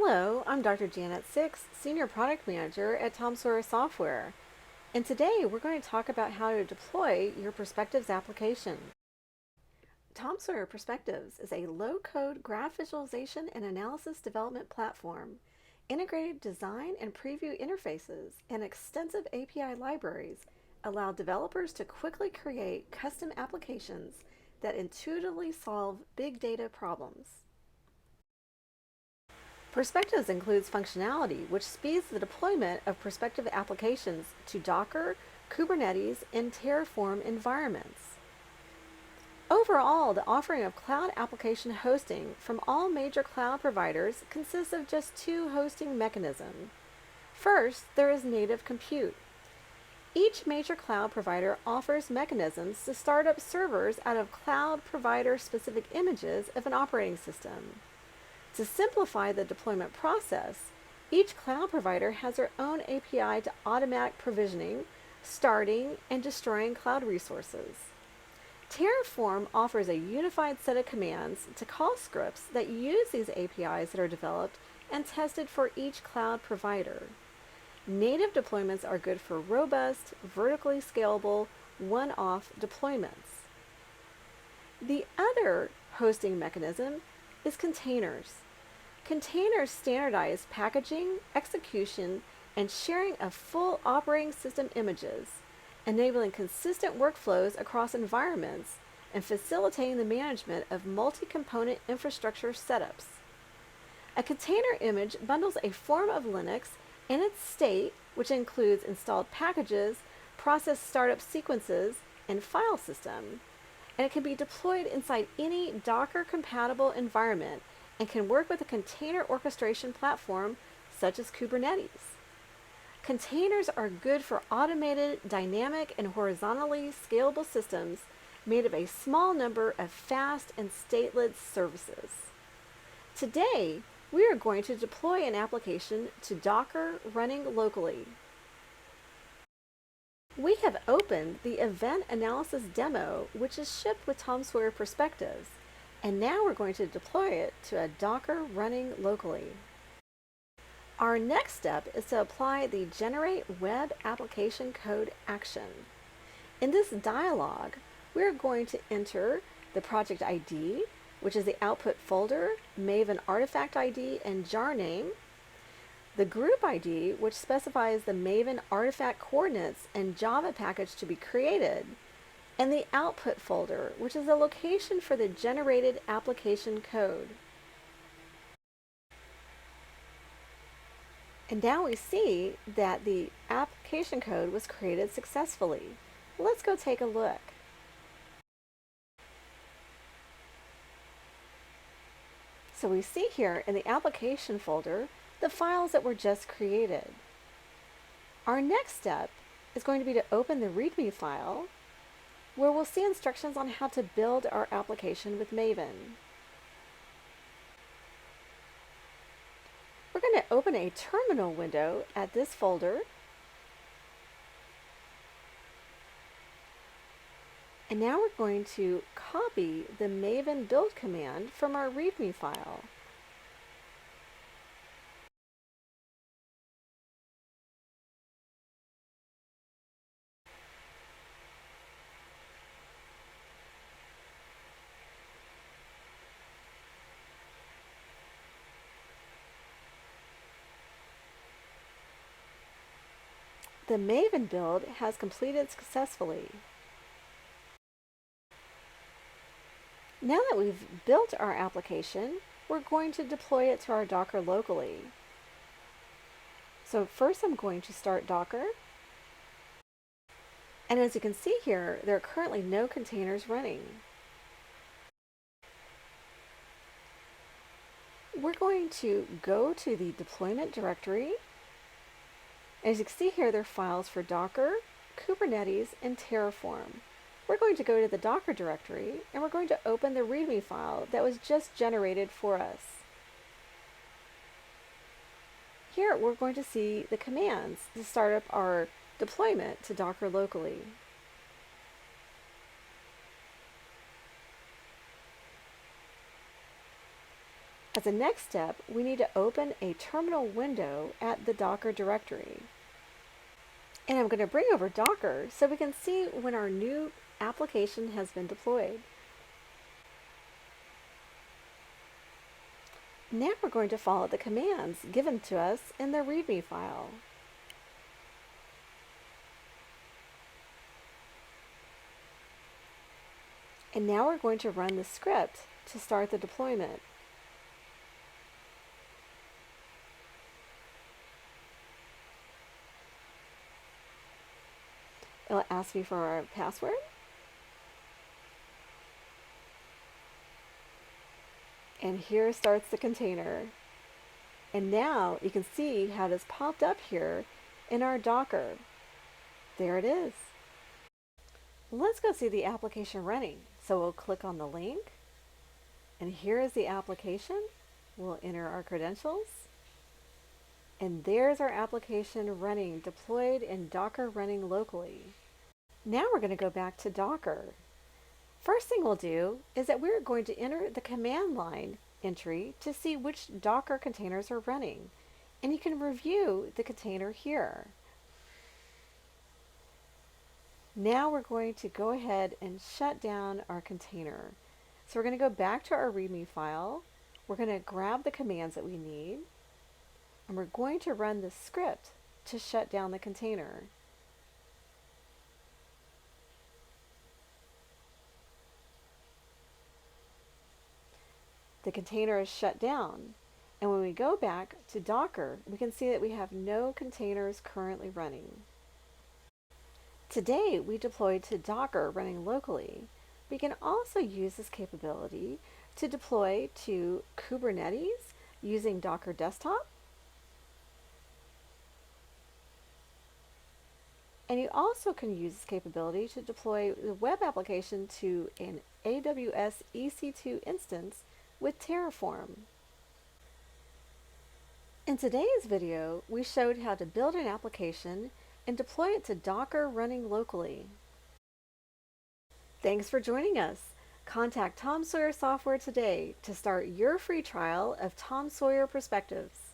Hello, I'm Dr. Janet Six, Senior Product Manager at Tom Sawyer Software, and today we're going to talk about how to deploy your Perspectives application. Tom Sawyer Perspectives is a low-code graph visualization and analysis development platform. Integrated design and preview interfaces and extensive API libraries allow developers to quickly create custom applications that intuitively solve big data problems. Perspectives includes functionality which speeds the deployment of Perspective applications to Docker, Kubernetes, and Terraform environments. Overall, the offering of cloud application hosting from all major cloud providers consists of just two hosting mechanisms. First, there is native compute. Each major cloud provider offers mechanisms to start up servers out of cloud provider-specific images of an operating system. To simplify the deployment process, each cloud provider has their own API to automatic provisioning, starting, and destroying cloud resources. Terraform offers a unified set of commands to call scripts that use these APIs that are developed and tested for each cloud provider. Native deployments are good for robust, vertically scalable, one-off deployments. The other hosting mechanism is containers. Containers standardize packaging, execution, and sharing of full operating system images, enabling consistent workflows across environments and facilitating the management of multi-component infrastructure setups. A container image bundles a form of Linux and its state, which includes installed packages, process startup sequences, and file system, and it can be deployed inside any Docker-compatible environment and can work with a container orchestration platform such as Kubernetes. Containers are good for automated, dynamic, and horizontally scalable systems made of a small number of fast and stateless services. Today, we are going to deploy an application to Docker running locally. We have opened the event analysis demo, which is shipped with Tom Sawyer Perspectives, and now we're going to deploy it to a Docker running locally. Our next step is to apply the Generate Web Application Code action. In this dialog, we're going to enter the project ID, which is the output folder, Maven artifact ID, and jar name, the group ID, which specifies the Maven artifact coordinates and Java package to be created, and the output folder, which is the location for the generated application code. And now we see that the application code was created successfully. Let's go take a look. So we see here in the application folder the files that were just created. Our next step is going to be to open the README file, where we'll see instructions on how to build our application with Maven. We're going to open a terminal window at this folder, and now we're going to copy the Maven build command from our README file. The Maven build has completed successfully. Now that we've built our application, we're going to deploy it to our Docker locally. So first I'm going to start Docker. And as you can see here, there are currently no containers running. We're going to go to the deployment directory. As you can see here, there are files for Docker, Kubernetes, and Terraform. We're going to go to the Docker directory, and we're going to open the README file that was just generated for us. Here, we're going to see the commands to start up our deployment to Docker locally. As a next step, we need to open a terminal window at the Docker directory. And I'm going to bring over Docker so we can see when our new application has been deployed. Now we're going to follow the commands given to us in the README file. And now we're going to run the script to start the deployment. It'll ask me for our password. And here starts the container. And now you can see how it has popped up here in our Docker. There it is. Let's go see the application running. So we'll click on the link. And here is the application. We'll enter our credentials. And there's our application running, deployed in Docker running locally. Now we're going to go back to Docker. First thing we'll do is that we're going to enter the command line entry to see which Docker containers are running. And you can review the container here. Now we're going to go ahead and shut down our container. So we're going to go back to our README file. We're going to grab the commands that we need. And we're going to run the script to shut down the container. The container is shut down. And when we go back to Docker, we can see that we have no containers currently running. Today, we deployed to Docker running locally. We can also use this capability to deploy to Kubernetes using Docker Desktop. And you also can use this capability to deploy the web application to an AWS EC2 instance with Terraform. In today's video, we showed how to build an application and deploy it to Docker running locally. Thanks for joining us. Contact Tom Sawyer Software today to start your free trial of Tom Sawyer Perspectives.